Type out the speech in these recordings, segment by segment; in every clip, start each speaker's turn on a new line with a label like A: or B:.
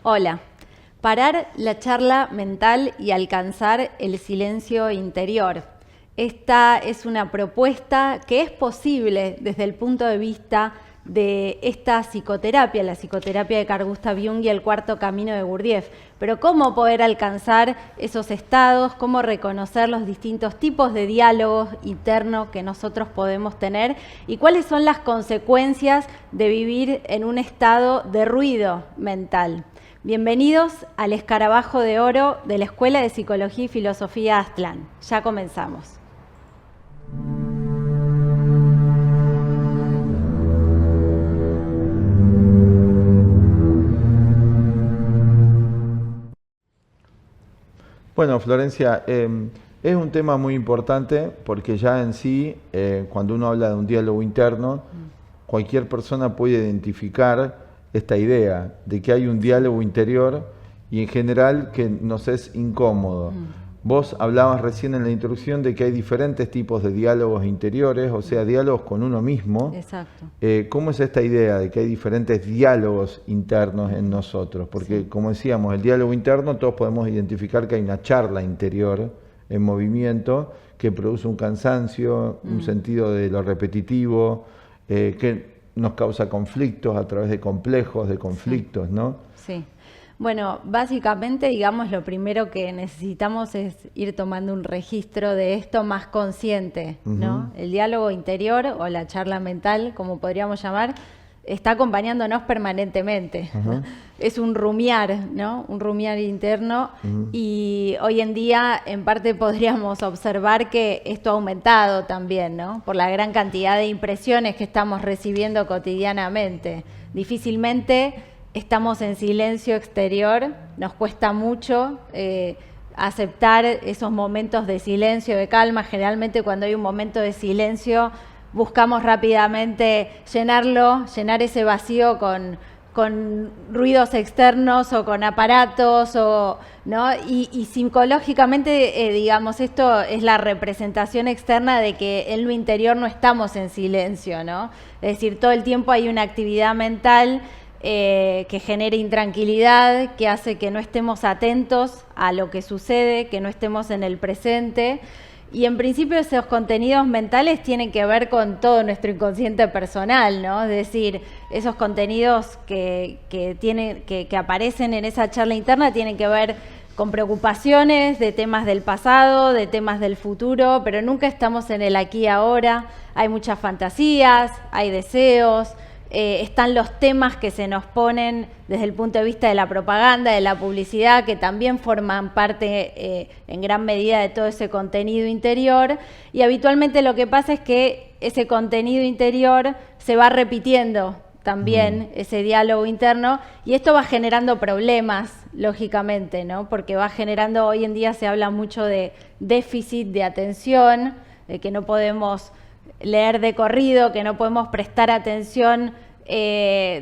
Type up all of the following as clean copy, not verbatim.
A: Hola. Parar la charla mental y alcanzar el silencio interior. Esta es una propuesta que es posible desde el punto de vista de esta psicoterapia, la psicoterapia de Carl Gustav Jung y el cuarto camino de Gurdjieff. Pero cómo poder alcanzar esos estados, cómo reconocer los distintos tipos de diálogos internos que nosotros podemos tener y cuáles son las consecuencias de vivir en un estado de ruido mental. Bienvenidos al Escarabajo de Oro de la Escuela de Psicología y Filosofía Aztlán. Ya comenzamos.
B: Bueno, Florencia, es un tema muy importante porque ya en sí, cuando uno habla de un diálogo interno, cualquier persona puede identificar esta idea de que hay un diálogo interior y en general que nos es incómodo. Vos hablabas recién en la introducción de que hay diferentes tipos de diálogos interiores, o sea, diálogos con uno mismo.
A: Exacto.
B: ¿Cómo es esta idea de que hay diferentes diálogos internos en nosotros? Porque, como decíamos, el diálogo interno, todos podemos identificar que hay una charla interior en movimiento que produce un cansancio, un sentido de lo repetitivo, que nos causa conflictos a través de complejos, de conflictos, ¿no?
A: Sí. Bueno, básicamente, digamos, lo primero que necesitamos es ir tomando un registro de esto más consciente, ¿no? El diálogo interior o la charla mental, como podríamos llamar, está acompañándonos permanentemente. Es un rumiar, ¿no? Un rumiar interno y hoy en día, en parte, podríamos observar que esto ha aumentado también, ¿no? Por la gran cantidad de impresiones que estamos recibiendo cotidianamente. Difícilmente estamos en silencio exterior, nos cuesta mucho aceptar esos momentos de silencio, de calma. Generalmente cuando hay un momento de silencio buscamos rápidamente llenar ese vacío con ruidos externos o con aparatos, ¿no? Y psicológicamente, digamos, esto es la representación externa de que en lo interior no estamos en silencio, ¿no? Es decir, todo el tiempo hay una actividad mental que genera intranquilidad, que hace que no estemos atentos a lo que sucede, que no estemos en el presente. Y en principio esos contenidos mentales tienen que ver con todo nuestro inconsciente personal, ¿no? Es decir, esos contenidos que aparecen en esa charla interna tienen que ver con preocupaciones de temas del pasado, de temas del futuro, pero nunca estamos en el aquí y ahora. Hay muchas fantasías, hay deseos. Están los temas que se nos ponen desde el punto de vista de la propaganda, de la publicidad, que también forman parte en gran medida de todo ese contenido interior. Y habitualmente lo que pasa es que ese contenido interior se va repitiendo también, ese diálogo interno, y esto va generando problemas, lógicamente, ¿no? Porque va generando, hoy en día se habla mucho de déficit de atención, de que no podemos leer de corrido, que no podemos prestar atención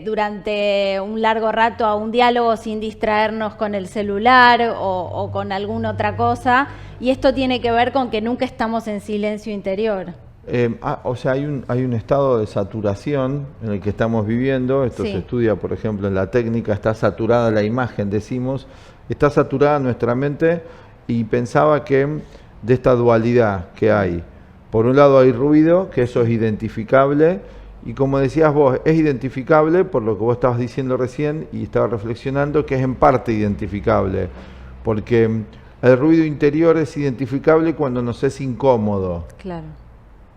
A: durante un largo rato a un diálogo sin distraernos con el celular o con alguna otra cosa, y esto tiene que ver con que nunca estamos en silencio interior.
B: O sea, hay un estado de saturación en el que estamos viviendo. Esto se estudia, por ejemplo, en la técnica, está saturada la imagen, decimos, está saturada nuestra mente, y pensaba que de esta dualidad que hay, por un lado hay ruido, que eso es identificable, y como decías vos, es identificable por lo que vos estabas diciendo recién y estaba reflexionando, que es en parte identificable, porque el ruido interior es identificable cuando nos es incómodo.
A: Claro.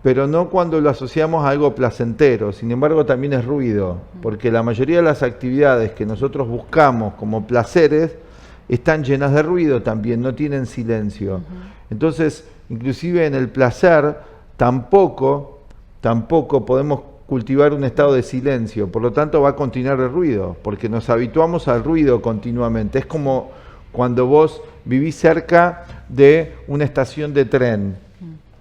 B: Pero no cuando lo asociamos a algo placentero. Sin embargo, también es ruido, porque la mayoría de las actividades que nosotros buscamos como placeres están llenas de ruido también, no tienen silencio. Entonces, inclusive en el placer tampoco podemos cultivar un estado de silencio, por lo tanto va a continuar el ruido, porque nos habituamos al ruido continuamente. Es como cuando vos vivís cerca de una estación de tren,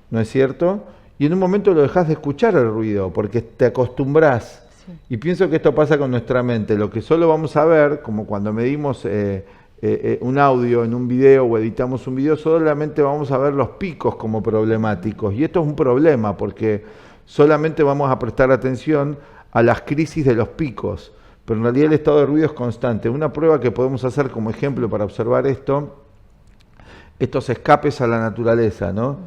B: ¿no es cierto? Y en un momento lo dejás de escuchar el ruido, porque te acostumbrás. Y pienso que esto pasa con nuestra mente. Lo que solo vamos a ver, como cuando medimos un audio en un video o editamos un video, solamente vamos a ver los picos como problemáticos. Y esto es un problema, porque solamente vamos a prestar atención a las crisis de los picos, pero en realidad el estado de ruido es constante. Una prueba que podemos hacer como ejemplo para observar esto, estos escapes a la naturaleza, ¿no?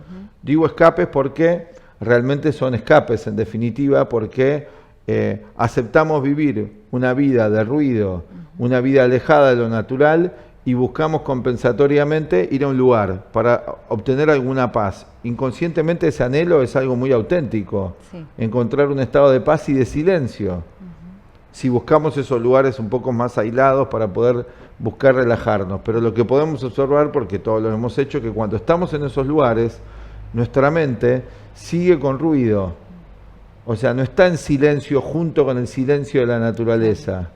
B: Digo escapes porque realmente son escapes, en definitiva, porque aceptamos vivir una vida de ruido, una vida alejada de lo natural, y buscamos compensatoriamente ir a un lugar para obtener alguna paz. Inconscientemente ese anhelo es algo muy auténtico, sí. Encontrar un estado de paz y de silencio. Si buscamos esos lugares un poco más aislados para poder buscar relajarnos. Pero lo que podemos observar, porque todos lo hemos hecho, que cuando estamos en esos lugares, nuestra mente sigue con ruido. O sea, no está en silencio junto con el silencio de la naturaleza.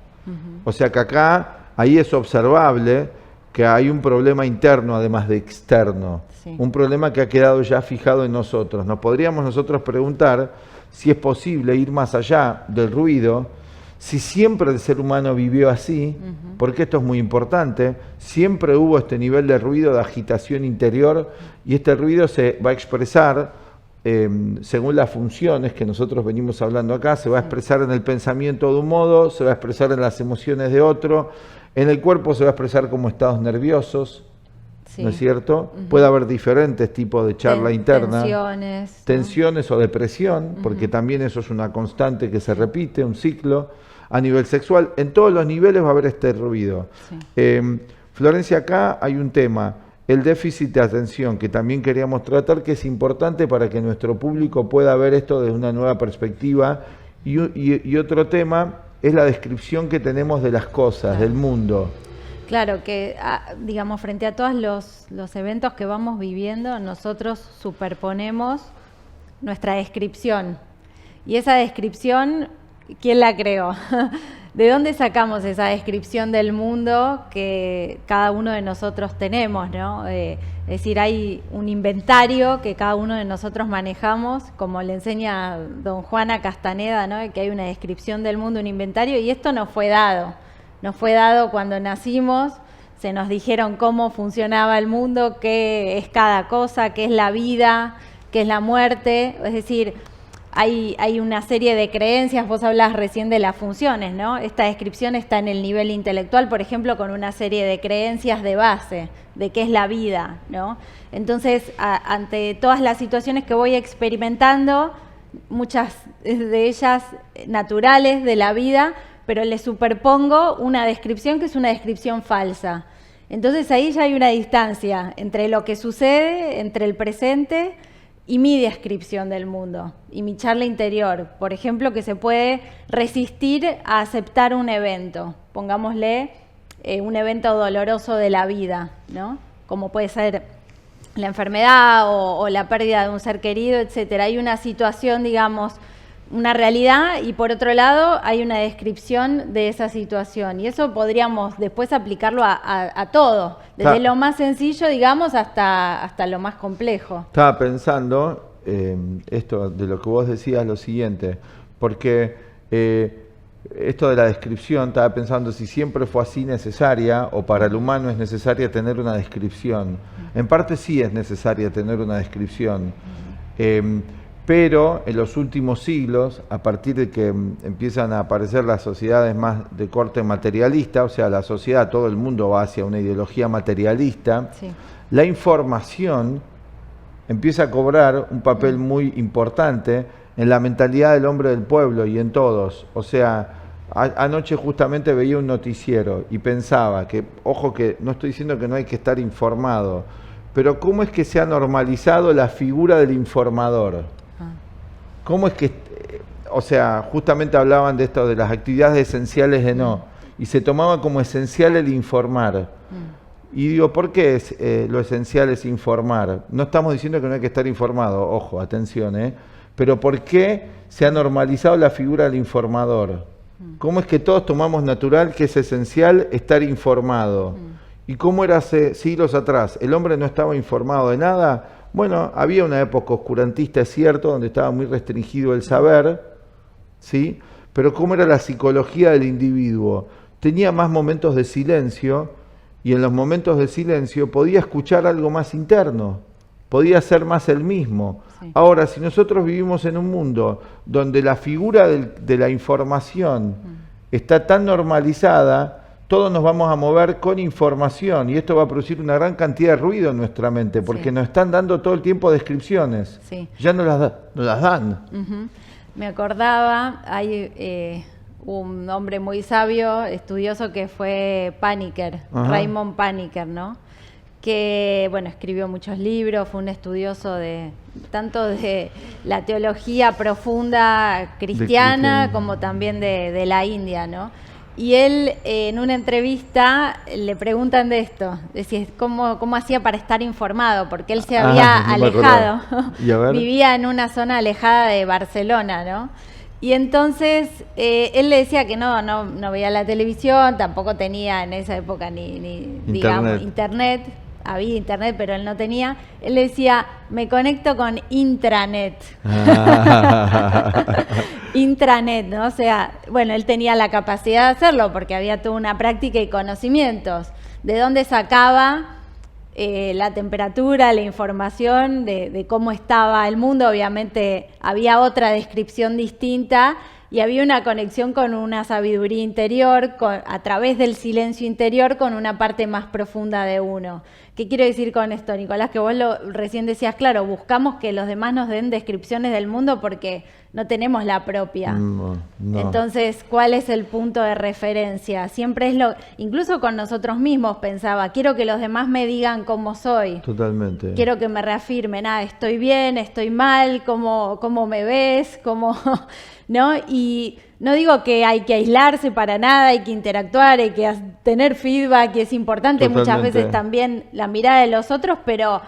B: O sea que acá, ahí es observable que hay un problema interno además de externo. Sí. Un problema que ha quedado ya fijado en nosotros. Nos podríamos nosotros preguntar si es posible ir más allá del ruido, si siempre el ser humano vivió así, porque esto es muy importante, siempre hubo este nivel de ruido, de agitación interior, y este ruido se va a expresar según las funciones que nosotros venimos hablando acá, se va a expresar en el pensamiento de un modo, se va a expresar en las emociones de otro, en el cuerpo se va a expresar como estados nerviosos, sí. ¿No es cierto? Puede haber diferentes tipos de charla interna. Tensiones, ¿no? O depresión, porque también eso es una constante que se repite, un ciclo. A nivel sexual, en todos los niveles va a haber este ruido. Sí. Florencia, acá hay un tema, el déficit de atención, que también queríamos tratar, que es importante para que nuestro público pueda ver esto desde una nueva perspectiva. Y otro tema es la descripción que tenemos de las cosas, claro. Del mundo.
A: Claro, que digamos, frente a todos los eventos que vamos viviendo, nosotros superponemos nuestra descripción. Y esa descripción, ¿quién la creó? ¿De dónde sacamos esa descripción del mundo que cada uno de nosotros tenemos, ¿no? Es decir, hay un inventario que cada uno de nosotros manejamos, como le enseña don Juana Castaneda, ¿no? Que hay una descripción del mundo, un inventario, y esto nos fue dado. Nos fue dado cuando nacimos, se nos dijeron cómo funcionaba el mundo, qué es cada cosa, qué es la vida, qué es la muerte, es decir, hay una serie de creencias, vos hablabas recién de las funciones, ¿no? Esta descripción está en el nivel intelectual, por ejemplo, con una serie de creencias de base, de qué es la vida, ¿no? Entonces, ante todas las situaciones que voy experimentando, muchas de ellas naturales de la vida, pero le superpongo una descripción que es una descripción falsa. Entonces ahí ya hay una distancia entre lo que sucede, entre el presente y mi descripción del mundo, y mi charla interior, por ejemplo, que se puede resistir a aceptar un evento, pongámosle un evento doloroso de la vida, ¿no? Como puede ser la enfermedad o la pérdida de un ser querido, etcétera. Hay una situación, digamos, una realidad, y por otro lado hay una descripción de esa situación, y eso podríamos después aplicarlo a todo, desde lo más sencillo, digamos, hasta lo más complejo.
B: Estaba pensando esto de lo que vos decías, lo siguiente, porque esto de la descripción, estaba pensando si siempre fue así necesaria, o para el humano es necesaria tener una descripción. En parte sí es necesaria tener una descripción, pero en los últimos siglos, a partir de que empiezan a aparecer las sociedades más de corte materialista, o sea, la sociedad, todo el mundo va hacia una ideología materialista, sí. La información empieza a cobrar un papel muy importante en la mentalidad del hombre del pueblo y en todos. O sea, anoche justamente veía un noticiero y pensaba que, ojo, que no estoy diciendo que no hay que estar informado, pero ¿cómo es que se ha normalizado la figura del informador? ¿Cómo es que, o sea, justamente hablaban de esto, de las actividades esenciales de no, y se tomaba como esencial el informar? Y digo, ¿por qué lo esencial es informar? No estamos diciendo que no hay que estar informado, ojo, atención, pero ¿por qué se ha normalizado la figura del informador? ¿Cómo es que todos tomamos natural que es esencial estar informado? ¿Y cómo era hace siglos atrás? ¿El hombre no estaba informado de nada? Bueno, había una época oscurantista, es cierto, donde estaba muy restringido el saber, ¿sí? Pero ¿cómo era la psicología del individuo? Tenía más momentos de silencio, y en los momentos de silencio podía escuchar algo más interno, podía ser más el mismo. Sí. Ahora, si nosotros vivimos en un mundo donde la figura de la información está tan normalizada, todos nos vamos a mover con información y esto va a producir una gran cantidad de ruido en nuestra mente porque nos están dando todo el tiempo descripciones. Ya no las dan.
A: Me acordaba, hay un hombre muy sabio, estudioso, que fue Paniker, Raymond Paniker, ¿no? Que, bueno, escribió muchos libros, fue un estudioso tanto de la teología profunda cristiana como también de la India, ¿no? Y él, en una entrevista, le preguntan de esto, decía, ¿cómo hacía para estar informado? Porque él se había alejado, vivía en una zona alejada de Barcelona, ¿no? Y entonces él le decía que no veía la televisión, tampoco tenía en esa época ni digamos, internet. Había internet, pero él no tenía. Él decía, me conecto con intranet. Intranet, ¿no? O sea, bueno, él tenía la capacidad de hacerlo porque había toda una práctica y conocimientos. ¿De dónde sacaba la temperatura, la información de cómo estaba el mundo? Obviamente había otra descripción distinta y había una conexión con una sabiduría interior, a través del silencio interior, con una parte más profunda de uno. ¿Qué quiero decir con esto, Nicolás? Que vos recién decías, claro, buscamos que los demás nos den descripciones del mundo porque no tenemos la propia. No. Entonces, ¿cuál es el punto de referencia? Siempre es incluso con nosotros mismos pensaba, quiero que los demás me digan cómo soy.
B: Totalmente.
A: Quiero que me reafirmen, estoy bien, estoy mal, cómo me ves, ¿no? Y no digo que hay que aislarse para nada, hay que interactuar, hay que tener feedback, y es importante
B: Totalmente.
A: Muchas veces también la mirada de los otros, pero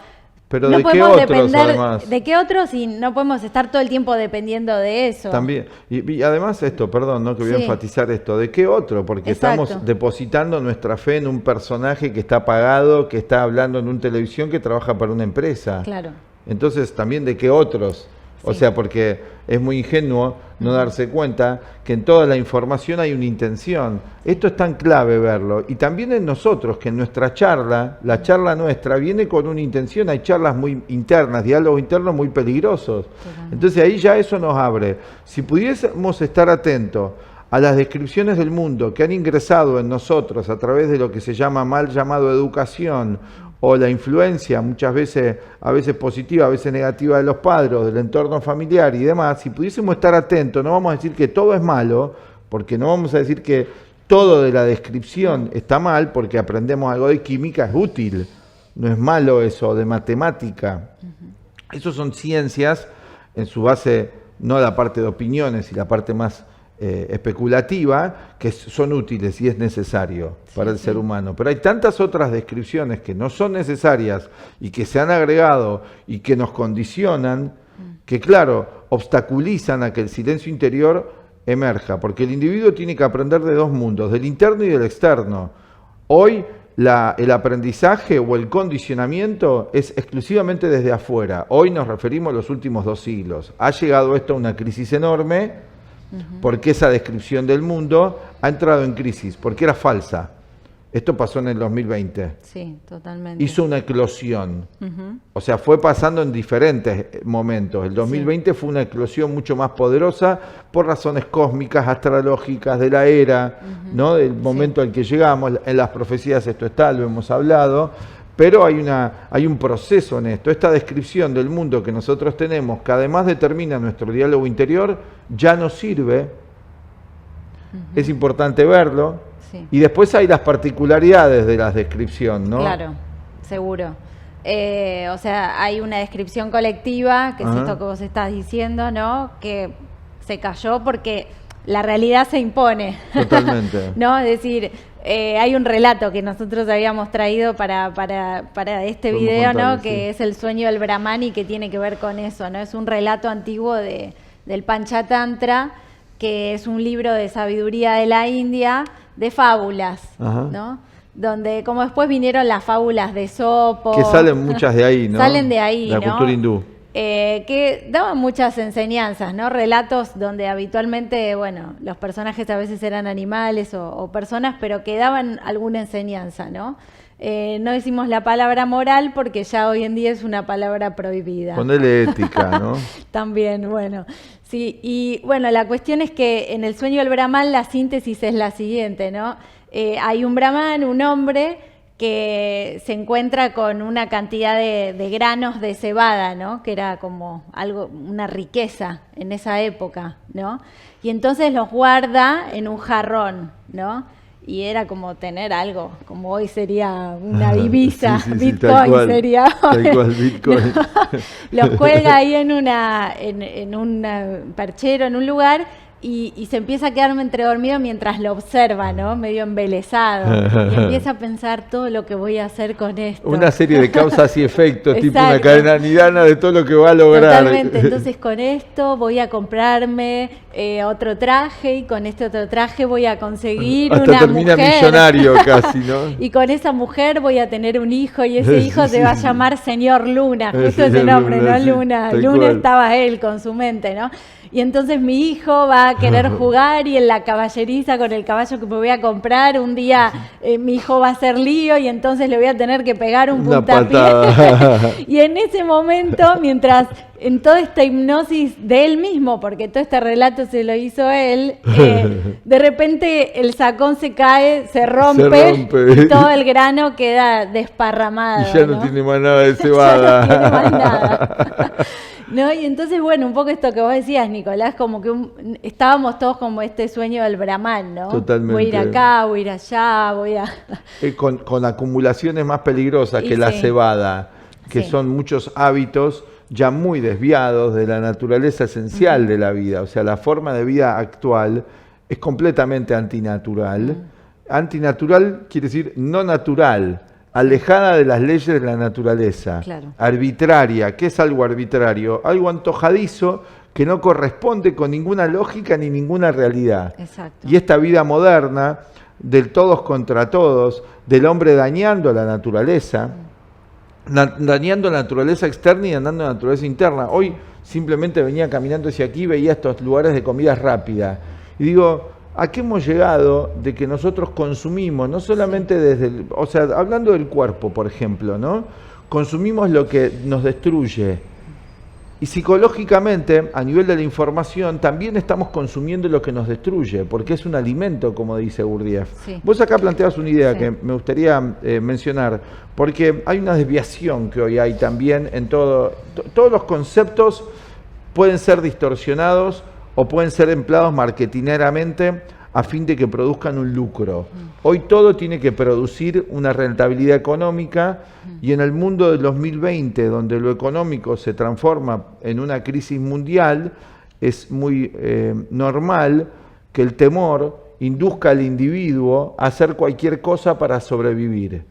A: no
B: ¿de
A: podemos
B: qué otros,
A: depender
B: además?
A: de qué otros y no podemos estar todo el tiempo dependiendo de eso.
B: También, y además esto, perdón, ¿no? Que voy a enfatizar esto, ¿de qué otro? Porque estamos depositando nuestra fe en un personaje que está pagado, que está hablando en una televisión, que trabaja para una empresa.
A: Claro.
B: Entonces, también de qué otros. O sea, porque es muy ingenuo no darse cuenta que en toda la información hay una intención. Esto es tan clave verlo. Y también en nosotros, que en nuestra charla, la charla nuestra, viene con una intención. Hay charlas muy internas, diálogos internos muy peligrosos. Entonces ahí ya eso nos abre. Si pudiésemos estar atentos a las descripciones del mundo que han ingresado en nosotros a través de lo que se llama mal llamado educación, o la influencia, muchas veces, a veces positiva, a veces negativa de los padres, del entorno familiar y demás, si pudiésemos estar atentos, no vamos a decir que todo es malo, porque no vamos a decir que todo de la descripción está mal, porque aprendemos algo de química, es útil, no es malo eso, de matemática. Eso son ciencias, en su base, no la parte de opiniones y la parte más especulativa, que son útiles y es necesario para el ser humano. Pero hay tantas otras descripciones que no son necesarias y que se han agregado y que nos condicionan, que claro, obstaculizan a que el silencio interior emerja, porque el individuo tiene que aprender de dos mundos, del interno y del externo. Hoy el aprendizaje o el condicionamiento es exclusivamente desde afuera. Hoy nos referimos a los últimos 2 siglos. Ha llegado esto a una crisis enorme, porque esa descripción del mundo ha entrado en crisis, porque era falsa. Esto pasó en el 2020.
A: Sí, totalmente.
B: Hizo una eclosión. O sea, fue pasando en diferentes momentos. El 2020 fue una eclosión mucho más poderosa por razones cósmicas, astrológicas, de la era, ¿no? Del momento al que llegamos. En las profecías esto está, lo hemos hablado. Pero hay un proceso en esto. Esta descripción del mundo que nosotros tenemos, que además determina nuestro diálogo interior, ya nos sirve. Es importante verlo. Y después hay las particularidades de la descripción, ¿no?
A: Claro, seguro. O sea, hay una descripción colectiva, que es esto que vos estás diciendo, ¿no? Que se cayó porque la realidad se impone.
B: Totalmente.
A: ¿No? Es decir, hay un relato que nosotros habíamos traído para este video, ¿no? Que es el sueño del Brahman y que tiene que ver con eso, ¿no? Es un relato antiguo del Panchatantra, que es un libro de sabiduría de la India, de fábulas, ¿no? Donde, como después vinieron las fábulas de Esopo.
B: Que salen muchas de ahí, ¿no?
A: Salen de ahí,
B: de la cultura hindú.
A: Que daban muchas enseñanzas, ¿no? Relatos donde habitualmente, bueno, los personajes a veces eran animales o personas, pero que daban alguna enseñanza, ¿no? No decimos la palabra moral porque ya hoy en día es una palabra prohibida.
B: Ponele ética, ¿no?
A: También, bueno, Sí, y bueno, la cuestión es que en el sueño del Brahman la síntesis es la siguiente, ¿no? Hay un Brahman, un hombre, que se encuentra con una cantidad de granos de cebada, ¿no? Que era como algo, una riqueza en esa época, ¿no? Y entonces los guarda en un jarrón, ¿no? Y era como tener algo, como hoy sería una divisa,
B: sí,
A: Bitcoin sería hoy.
B: Tal cual, Bitcoin.
A: Los cuelga ahí en un perchero, en un lugar, y se empieza a quedarme entre dormido mientras lo observa, ¿no? Medio embelesado. Y empieza a pensar todo lo que voy a hacer con esto.
B: Una serie de causas y efectos, tipo una
A: Exacto.
B: cadena nidana de todo lo que va a lograr.
A: Totalmente. Entonces con esto voy a comprarme otro traje, y con este otro traje voy a conseguir
B: Hasta
A: una
B: termina
A: mujer.
B: millonario casi, ¿no?
A: Y con esa mujer voy a tener un hijo, y ese hijo
B: Sí,
A: se va a
B: sí.
A: llamar Señor Luna, justo
B: Señor
A: ese nombre,
B: Luna,
A: ¿no?
B: sí,
A: Luna.
B: tal
A: Luna
B: cual.
A: estaba él con su mente, ¿no? Y entonces mi hijo va a querer jugar, y en la caballeriza con el caballo que me voy a comprar, un día mi hijo va a hacer lío, y entonces le voy a tener que pegar un
B: Una
A: puntapié.
B: patada.
A: Y en ese momento, mientras en toda esta hipnosis de él mismo, porque todo este relato se lo hizo él, de repente el sacón se cae, se rompe. Y todo el grano queda desparramado.
B: Y ya no tiene más nada de cebada.
A: Ya no tiene más nada. ¿No? Y entonces, bueno, un poco esto que vos decías, Nicolás, como que estábamos todos como este sueño del Brahman, ¿no?
B: Totalmente.
A: Voy a ir acá, voy a ir allá, voy a...
B: Con acumulaciones más peligrosas que
A: Y
B: la
A: sí.
B: cebada, que
A: Sí.
B: son muchos hábitos ya muy desviados de la naturaleza esencial de la vida. O sea, la forma de vida actual es completamente antinatural. Antinatural quiere decir no natural, alejada de las leyes de la naturaleza.
A: Claro.
B: Arbitraria. ¿Qué es algo arbitrario? Algo antojadizo que no corresponde con ninguna lógica ni ninguna realidad.
A: Exacto.
B: Y esta vida moderna, del todos contra todos, del hombre dañando a la naturaleza, dañando a la naturaleza externa y dañando a la naturaleza interna. Hoy simplemente venía caminando hacia aquí, veía estos lugares de comida rápida. Y digo, ¿a qué hemos llegado de que nosotros consumimos, no solamente desde o sea, hablando del cuerpo, por ejemplo, ¿no? Consumimos lo que nos destruye. Y psicológicamente, a nivel de la información, también estamos consumiendo lo que nos destruye, porque es un alimento, como dice Gurdjieff.
A: Sí.
B: Vos acá planteabas una idea
A: Sí.
B: que me gustaría mencionar, porque hay una desviación que hoy hay también en todo. Todos los conceptos pueden ser distorsionados o pueden ser empleados marketineramente a fin de que produzcan un lucro. Hoy todo tiene que producir una rentabilidad económica, y en el mundo del 2020, donde lo económico se transforma en una crisis mundial, es muy normal que el temor induzca al individuo a hacer cualquier cosa para sobrevivir.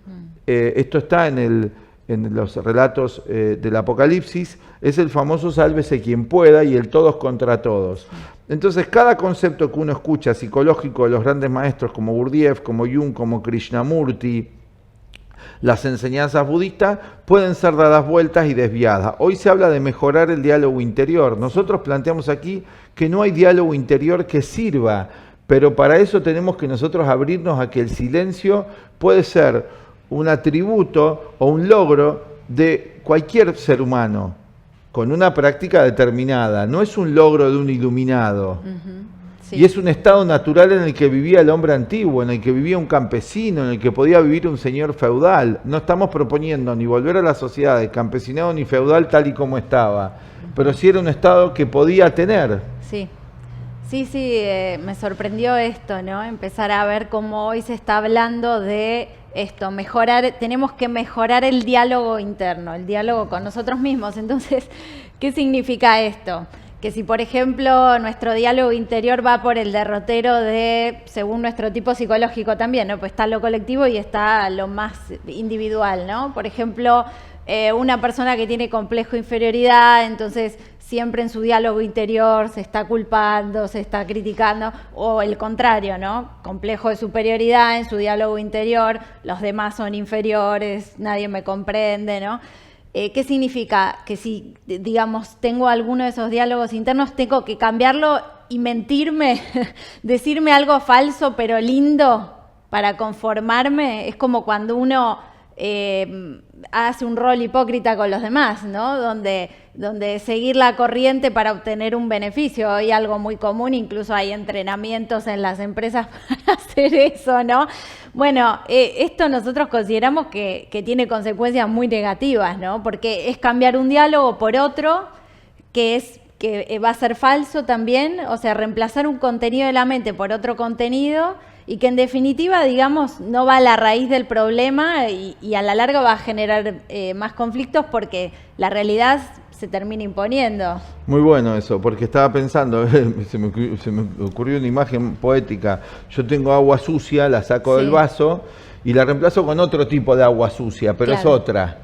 B: Esto está en los relatos del Apocalipsis, es el famoso sálvese quien pueda y el todos contra todos. Entonces, cada concepto que uno escucha psicológico de los grandes maestros como Gurdjieff, como Jung, como Krishnamurti, las enseñanzas budistas pueden ser dadas vueltas y desviadas. Hoy se habla de mejorar el diálogo interior. Nosotros planteamos aquí que no hay diálogo interior que sirva, pero para eso tenemos que nosotros abrirnos a que el silencio puede ser un atributo o un logro de cualquier ser humano, con una práctica determinada. No es un logro de un iluminado.
A: Sí.
B: Y es un estado natural en el que vivía el hombre antiguo, en el que vivía un campesino, en el que podía vivir un señor feudal. No estamos proponiendo ni volver a la sociedad de campesinado ni feudal tal y como estaba, pero sí era un estado que podía tener.
A: Sí. Sí, me sorprendió esto, ¿no? Empezar a ver cómo hoy se está hablando de esto, tenemos que mejorar el diálogo interno, el diálogo con nosotros mismos. Entonces, ¿qué significa esto? Que si, por ejemplo, nuestro diálogo interior va por el derrotero según nuestro tipo psicológico también, ¿no? Pues está lo colectivo y está lo más individual, ¿no? Por ejemplo, una persona que tiene complejo de inferioridad, entonces siempre en su diálogo interior se está culpando, se está criticando, o el contrario, ¿no? Complejo de superioridad en su diálogo interior, los demás son inferiores, nadie me comprende, ¿no? ¿Qué significa? Que si, digamos, tengo alguno de esos diálogos internos, tengo que cambiarlo y mentirme, decirme algo falso pero lindo para conformarme. Es como cuando uno hace un rol hipócrita con los demás, ¿no? Donde seguir la corriente para obtener un beneficio. Hoy algo muy común, incluso hay entrenamientos en las empresas para hacer eso, ¿no? Bueno, esto nosotros consideramos que tiene consecuencias muy negativas, ¿no? Porque es cambiar un diálogo por otro, que va a ser falso también, o sea, reemplazar un contenido de la mente por otro contenido, y que en definitiva, digamos, no va a la raíz del problema y a la larga va a generar más conflictos porque la realidad se termina imponiendo.
B: Muy bueno eso, porque estaba pensando, se me ocurrió una imagen poética. Yo tengo agua sucia, la saco del vaso y la reemplazo con otro tipo de agua sucia, pero es otra.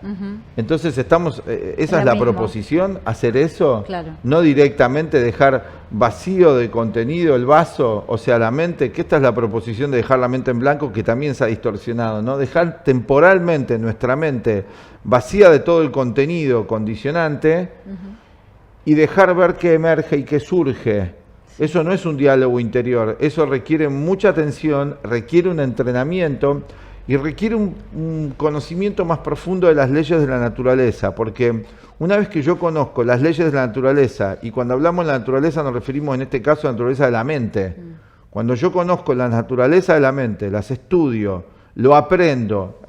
B: Entonces esa es la proposición, hacer eso, no directamente dejar vacío de contenido el vaso, o sea, la mente, que esta es la proposición de dejar la mente en blanco, que también se ha distorsionado, ¿no? Dejar temporalmente nuestra mente vacía de todo el contenido condicionante y dejar ver qué emerge y qué surge. Eso no es un diálogo interior, eso requiere mucha atención, requiere un entrenamiento y requiere un conocimiento más profundo de las leyes de la naturaleza, porque una vez que yo conozco las leyes de la naturaleza, y cuando hablamos de la naturaleza nos referimos en este caso a la naturaleza de la mente, cuando yo conozco la naturaleza de la mente, las estudio, lo aprendo,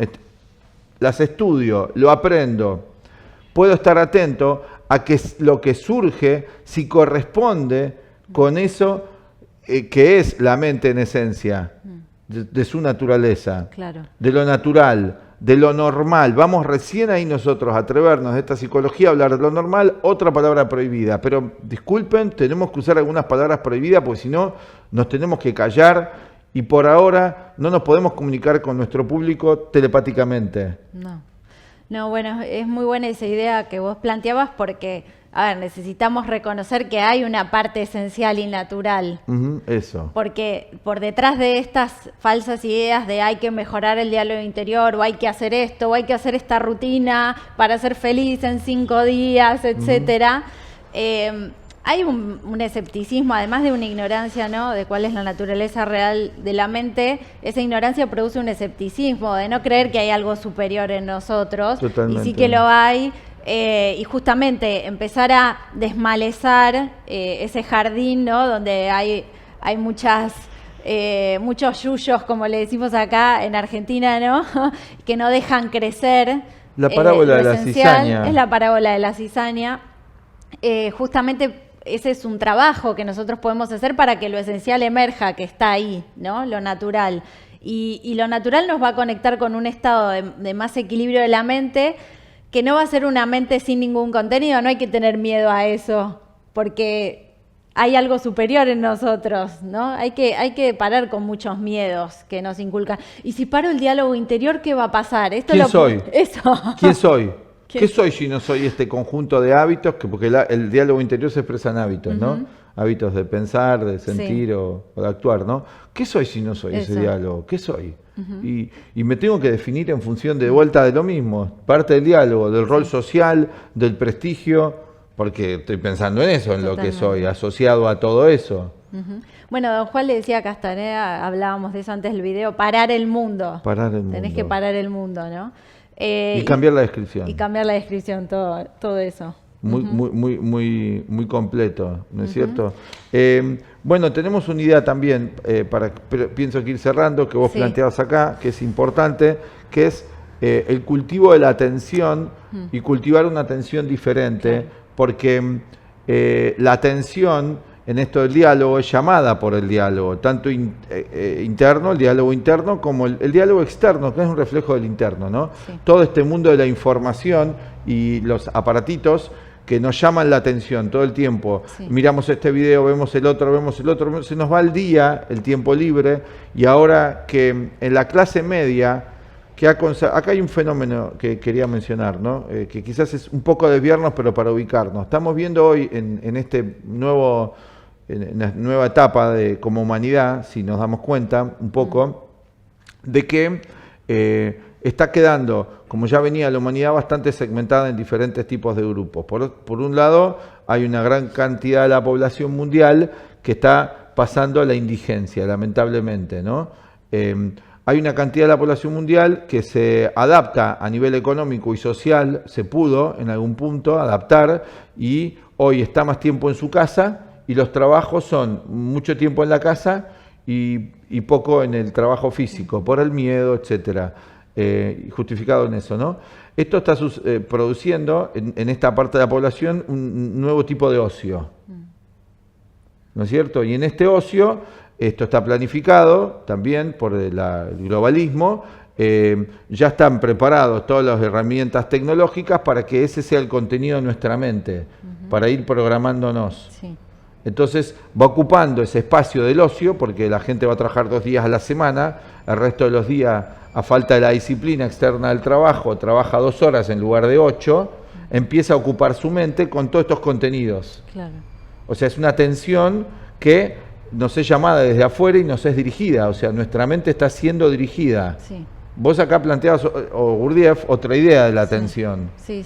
B: puedo estar atento a que lo que surge, si corresponde con eso que es la mente en esencia, de su naturaleza, de lo natural, de lo normal. Vamos recién ahí nosotros a atrevernos de esta psicología a hablar de lo normal, otra palabra prohibida. Pero disculpen, tenemos que usar algunas palabras prohibidas porque si no nos tenemos que callar y por ahora no nos podemos comunicar con nuestro público telepáticamente.
A: No, bueno, es muy buena esa idea que vos planteabas porque, a ver, necesitamos reconocer que hay una parte esencial y natural.
B: Eso.
A: Porque por detrás de estas falsas ideas de hay que mejorar el diálogo interior, o hay que hacer esto, o hay que hacer esta rutina para ser feliz en 5 días, etcétera, hay un escepticismo, además de una ignorancia, ¿no?, de cuál es la naturaleza real de la mente. Esa ignorancia produce un escepticismo de no creer que hay algo superior en nosotros.
B: Totalmente.
A: Y sí que lo hay. Y justamente empezar a desmalezar ese jardín, ¿no?, donde hay muchos yuyos, como le decimos acá en Argentina, ¿no?, que no dejan crecer.
B: La parábola de la cizaña.
A: Es la parábola de la cizaña. Justamente ese es un trabajo que nosotros podemos hacer para que lo esencial emerja, que está ahí, ¿no?, lo natural. Y lo natural nos va a conectar con un estado de más equilibrio de la mente, que no va a ser una mente sin ningún contenido. No hay que tener miedo a eso, porque hay algo superior en nosotros, ¿no? Hay que parar con muchos miedos que nos inculcan. Y si paro el diálogo interior, ¿qué va a pasar?
B: ¿Quién soy?
A: Eso.
B: ¿Quién soy? ¿Qué soy si no soy este conjunto de hábitos? Porque el diálogo interior se expresa en hábitos, ¿no? Hábitos de pensar, de sentir o de actuar, ¿no? ¿Qué soy si no soy ese diálogo? ¿Qué soy? Y me tengo que definir en función de vuelta de lo mismo, parte del diálogo, del rol social, del prestigio, porque estoy pensando en eso, en lo que soy, asociado a todo eso.
A: Bueno, don Juan le decía a Castaneda, hablábamos de eso antes del video, parar el mundo. Tenés que parar el mundo, ¿no?
B: Y cambiar la descripción.
A: Y cambiar la descripción, todo eso.
B: Muy completo, ¿no es cierto? Bueno, tenemos una idea también, pero pienso que ir cerrando, que vos planteabas acá, que es importante, que es el cultivo de la atención y cultivar una atención diferente, porque la atención en esto del diálogo es llamada por el diálogo, tanto interno, el diálogo interno, como el diálogo externo, que es un reflejo del interno, ¿no? Todo este mundo de la información y los aparatitos que nos llaman la atención todo el tiempo. Miramos este video, vemos el otro, se nos va el día, el tiempo libre, y ahora que en la clase media, acá hay un fenómeno que quería mencionar, ¿no? Que quizás es un poco desviarnos, pero para ubicarnos. Estamos viendo hoy en la nueva etapa como humanidad, si nos damos cuenta un poco, de que está quedando, como ya venía la humanidad, bastante segmentada en diferentes tipos de grupos. Por un lado, hay una gran cantidad de la población mundial que está pasando a la indigencia, lamentablemente, ¿no? hay una cantidad de la población mundial que se adapta a nivel económico y social, se pudo en algún punto adaptar y hoy está más tiempo en su casa y los trabajos son mucho tiempo en la casa y poco en el trabajo físico, por el miedo, etcétera, justificado en eso, ¿no? Esto está produciendo en esta parte de la población un nuevo tipo de ocio, ¿no es cierto? Y en este ocio, esto está planificado también por el globalismo, ya están preparados todas las herramientas tecnológicas para que ese sea el contenido de nuestra mente, para ir programándonos. Sí. Entonces va ocupando ese espacio del ocio, porque la gente va a trabajar 2 días a la semana, el resto de los días, a falta de la disciplina externa del trabajo, trabaja 2 horas en lugar de 8, empieza a ocupar su mente con todos estos contenidos. Claro. O sea, es una atención que nos es llamada desde afuera y nos es dirigida, o sea, nuestra mente está siendo dirigida. Sí. Vos acá planteabas, o Gurdjieff, otra idea de la atención.
A: Sí.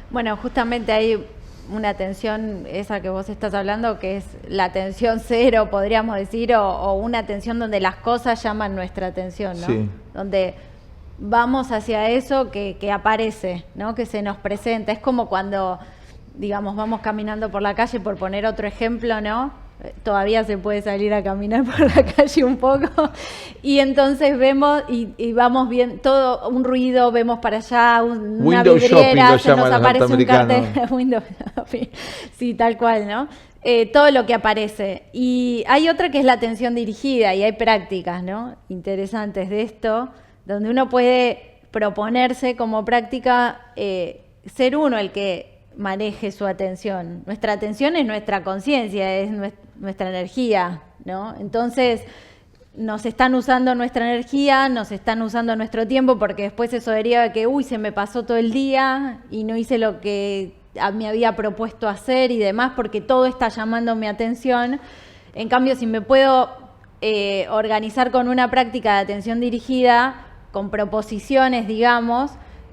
A: Bueno, justamente hay una atención, esa que vos estás hablando, que es la atención cero, podríamos decir, o una atención donde las cosas llaman nuestra atención, ¿no? Sí. Donde vamos hacia eso que aparece, ¿no? Que se nos presenta. Es como cuando, digamos, vamos caminando por la calle, por poner otro ejemplo, ¿no? Todavía se puede salir a caminar por la calle un poco y entonces vemos y vamos bien todo un ruido, vemos para allá una vidriera, se nos aparece un cartel, window shopping, sí, tal cual, ¿no? Todo lo que aparece. Y hay otra que es la atención dirigida y hay prácticas, ¿no? Interesantes de esto, donde uno puede proponerse como práctica ser uno el que maneje su atención. Nuestra atención es nuestra conciencia, es nuestra energía, ¿no? Entonces, nos están usando nuestra energía, nos están usando nuestro tiempo, porque después eso deriva de que, se me pasó todo el día y no hice lo que me había propuesto hacer y demás, porque todo está llamando mi atención. En cambio, si me puedo organizar con una práctica de atención dirigida, con proposiciones, digamos,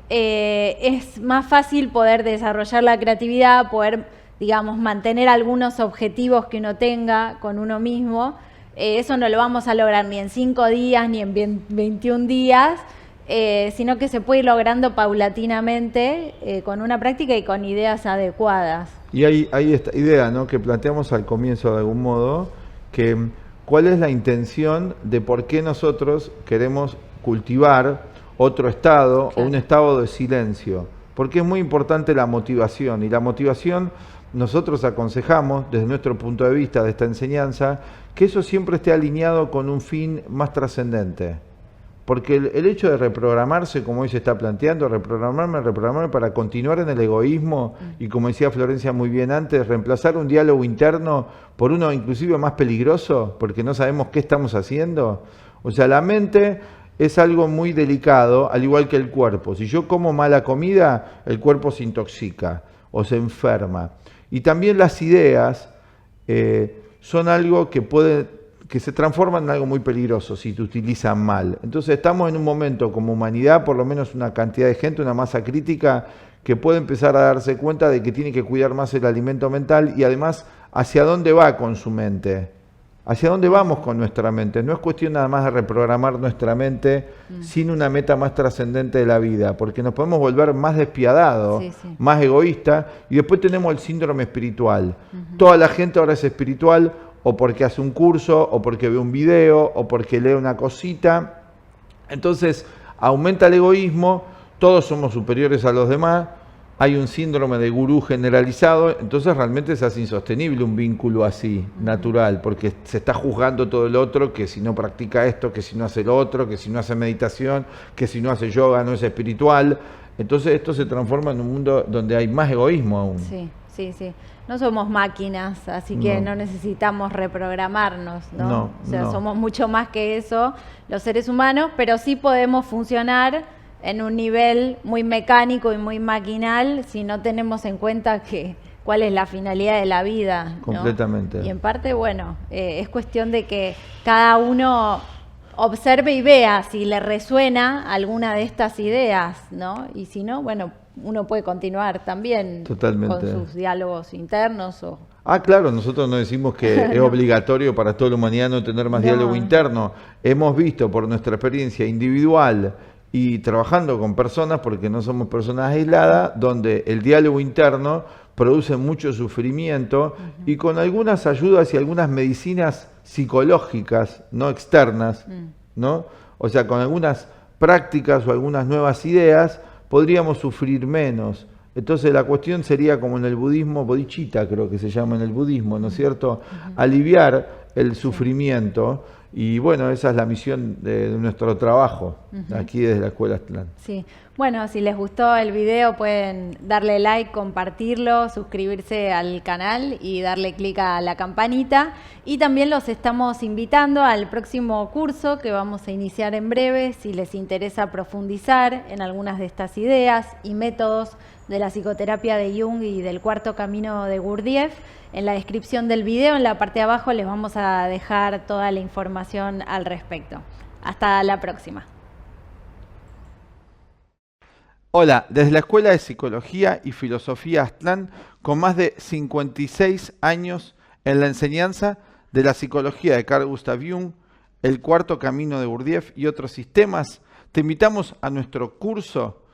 A: es más fácil poder desarrollar la creatividad, poder, digamos, mantener algunos objetivos que uno tenga con uno mismo. Eso no lo vamos a lograr ni en 5 días ni en 21 días, sino que se puede ir logrando paulatinamente con una práctica y con ideas adecuadas.
B: Y hay esta idea, ¿no?, que planteamos al comienzo de algún modo, que cuál es la intención de por qué nosotros queremos cultivar otro estado, claro, o un estado de silencio, porque es muy importante la motivación, y la motivación nosotros aconsejamos desde nuestro punto de vista de esta enseñanza que eso siempre esté alineado con un fin más trascendente, porque el hecho de reprogramarse, como hoy se está planteando, reprogramarme para continuar en el egoísmo y, como decía Florencia muy bien antes, reemplazar un diálogo interno por uno inclusive más peligroso, porque no sabemos qué estamos haciendo. O sea, la mente es algo muy delicado, al igual que el cuerpo. Si yo como mala comida, el cuerpo se intoxica o se enferma. Y también las ideas son algo que se transforman en algo muy peligroso si se utilizan mal. Entonces estamos en un momento como humanidad, por lo menos una cantidad de gente, una masa crítica, que puede empezar a darse cuenta de que tiene que cuidar más el alimento mental y además hacia dónde va con su mente. ¿Hacia dónde vamos con nuestra mente? No es cuestión nada más de reprogramar nuestra mente sin una meta más trascendente de la vida, porque nos podemos volver más despiadados, más egoístas, y después tenemos el síndrome espiritual. Toda la gente ahora es espiritual, o porque hace un curso, o porque ve un video, o porque lee una cosita. Entonces aumenta el egoísmo, todos somos superiores a los demás, hay un síndrome de gurú generalizado, entonces realmente se hace insostenible un vínculo así, natural, porque se está juzgando todo el otro, que si no practica esto, que si no hace lo otro, que si no hace meditación, que si no hace yoga no es espiritual. Entonces esto se transforma en un mundo donde hay más egoísmo aún.
A: Sí. No somos máquinas, así que no necesitamos reprogramarnos, ¿no? O sea, somos mucho más que eso, los seres humanos, pero sí podemos funcionar en un nivel muy mecánico y muy maquinal si no tenemos en cuenta cuál es la finalidad de la vida, ¿no?
B: Completamente.
A: Y en parte, bueno, es cuestión de que cada uno observe y vea si le resuena alguna de estas ideas, ¿no? Y si no, bueno, uno puede continuar también.
B: Totalmente.
A: Con sus diálogos internos.
B: Ah, claro, nosotros no decimos que es obligatorio para toda la humanidad no tener más diálogo interno. Hemos visto por nuestra experiencia individual y trabajando con personas, porque no somos personas aisladas, donde el diálogo interno produce mucho sufrimiento y con algunas ayudas y algunas medicinas psicológicas, no externas, ¿no? O sea, con algunas prácticas o algunas nuevas ideas podríamos sufrir menos. Entonces la cuestión sería como en el budismo, bodhicitta creo que se llama en el budismo, ¿no es cierto? Aliviar el sufrimiento y bueno, esa es la misión de nuestro trabajo aquí desde la Escuela Aztlán.
A: Sí, bueno, si les gustó el video pueden darle like, compartirlo, suscribirse al canal y darle clic a la campanita. Y también los estamos invitando al próximo curso que vamos a iniciar en breve, si les interesa profundizar en algunas de estas ideas y métodos de la psicoterapia de Jung y del cuarto camino de Gurdjieff. En la descripción del video, en la parte de abajo, les vamos a dejar toda la información al respecto. Hasta la próxima.
B: Hola, desde la Escuela de Psicología y Filosofía Aztlán, con más de 56 años en la enseñanza de la psicología de Carl Gustav Jung, el cuarto camino de Gurdjieff y otros sistemas, te invitamos a nuestro curso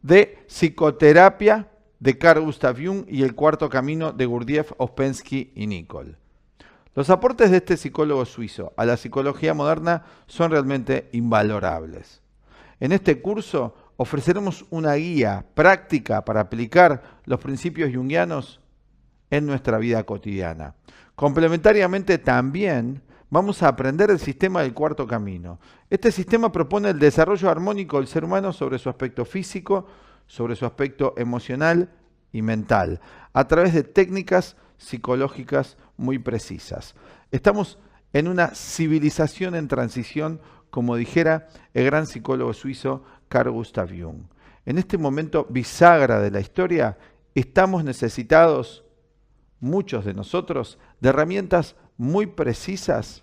B: de psicoterapia de Carl Gustav Jung y el cuarto camino de Gurdjieff, Ouspensky y Nicholl. Los aportes de este psicólogo suizo a la psicología moderna son realmente invalorables. En este curso ofreceremos una guía práctica para aplicar los principios junguianos en nuestra vida cotidiana. Complementariamente también vamos a aprender el sistema del cuarto camino. Este sistema propone el desarrollo armónico del ser humano sobre su aspecto físico, sobre su aspecto emocional y mental, a través de técnicas psicológicas muy precisas. Estamos en una civilización en transición, como dijera el gran psicólogo suizo Carl Gustav Jung. En este momento bisagra de la historia, estamos necesitados, muchos de nosotros, de herramientas muy precisas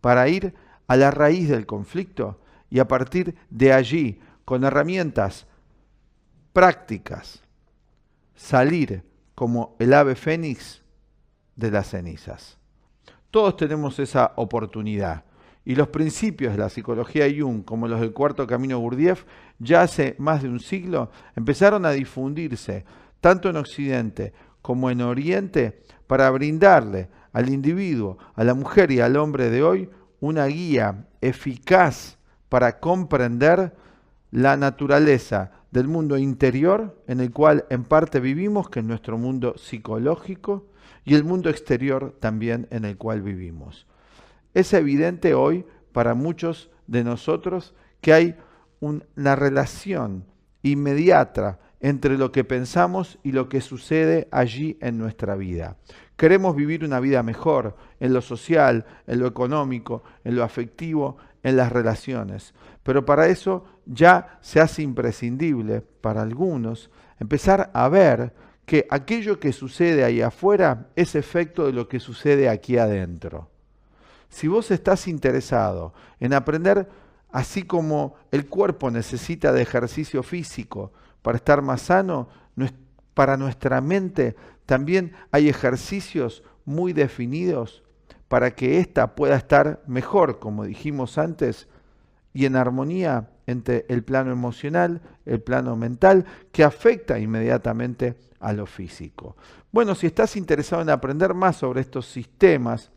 B: para ir a la raíz del conflicto y a partir de allí, con herramientas prácticas, salir como el ave fénix de las cenizas. Todos tenemos esa oportunidad. Y los principios de la psicología de Jung, como los del cuarto camino Gurdjieff, ya hace más de un siglo empezaron a difundirse, tanto en Occidente como en Oriente, para brindarle al individuo, a la mujer y al hombre de hoy, una guía eficaz para comprender la naturaleza del mundo interior en el cual en parte vivimos, que es nuestro mundo psicológico, y el mundo exterior también en el cual vivimos. Es evidente hoy para muchos de nosotros que hay una relación inmediata entre lo que pensamos y lo que sucede allí en nuestra vida. Queremos vivir una vida mejor en lo social, en lo económico, en lo afectivo, en las relaciones. Pero para eso ya se hace imprescindible para algunos empezar a ver que aquello que sucede ahí afuera es efecto de lo que sucede aquí adentro. Si vos estás interesado en aprender, así como el cuerpo necesita de ejercicio físico para estar más sano, para nuestra mente también hay ejercicios muy definidos para que ésta pueda estar mejor, como dijimos antes, y en armonía entre el plano emocional, el plano mental, que afecta inmediatamente a lo físico. Bueno, si estás interesado en aprender más sobre estos sistemas,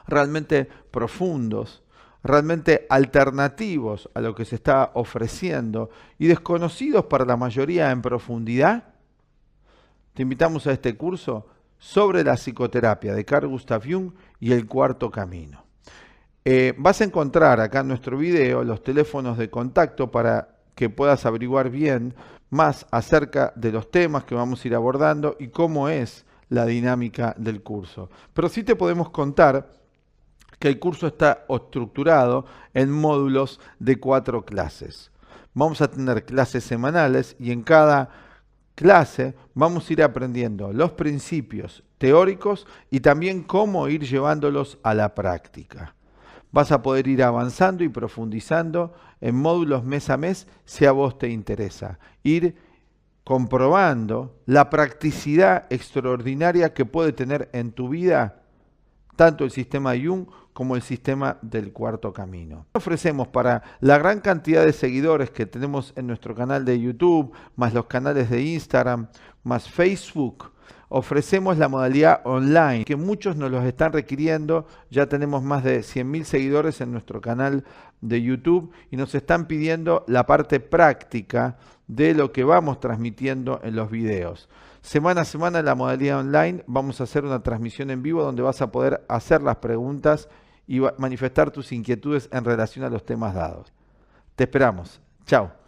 B: realmente profundos, realmente alternativos a lo que se está ofreciendo y desconocidos para la mayoría en profundidad, te invitamos a este curso sobre la psicoterapia de Carl Gustav Jung y el cuarto camino. Vas a encontrar acá en nuestro video los teléfonos de contacto para que puedas averiguar bien más acerca de los temas que vamos a ir abordando y cómo es la dinámica del curso. Pero sí te podemos contar que el curso está estructurado en módulos de 4 clases. Vamos a tener clases semanales y en cada clase vamos a ir aprendiendo los principios teóricos y también cómo ir llevándolos a la práctica. Vas a poder ir avanzando y profundizando en módulos mes a mes si a vos te interesa. Ir comprobando la practicidad extraordinaria que puede tener en tu vida tanto el sistema Jung como el sistema del cuarto camino. Ofrecemos para la gran cantidad de seguidores que tenemos en nuestro canal de YouTube, más los canales de Instagram, más Facebook, ofrecemos la modalidad online, que muchos nos los están requiriendo. Ya tenemos más de 100.000 seguidores en nuestro canal de YouTube y nos están pidiendo la parte práctica de lo que vamos transmitiendo en los videos. Semana a semana en la modalidad online vamos a hacer una transmisión en vivo donde vas a poder hacer las preguntas y manifestar tus inquietudes en relación a los temas dados. Te esperamos. Chao.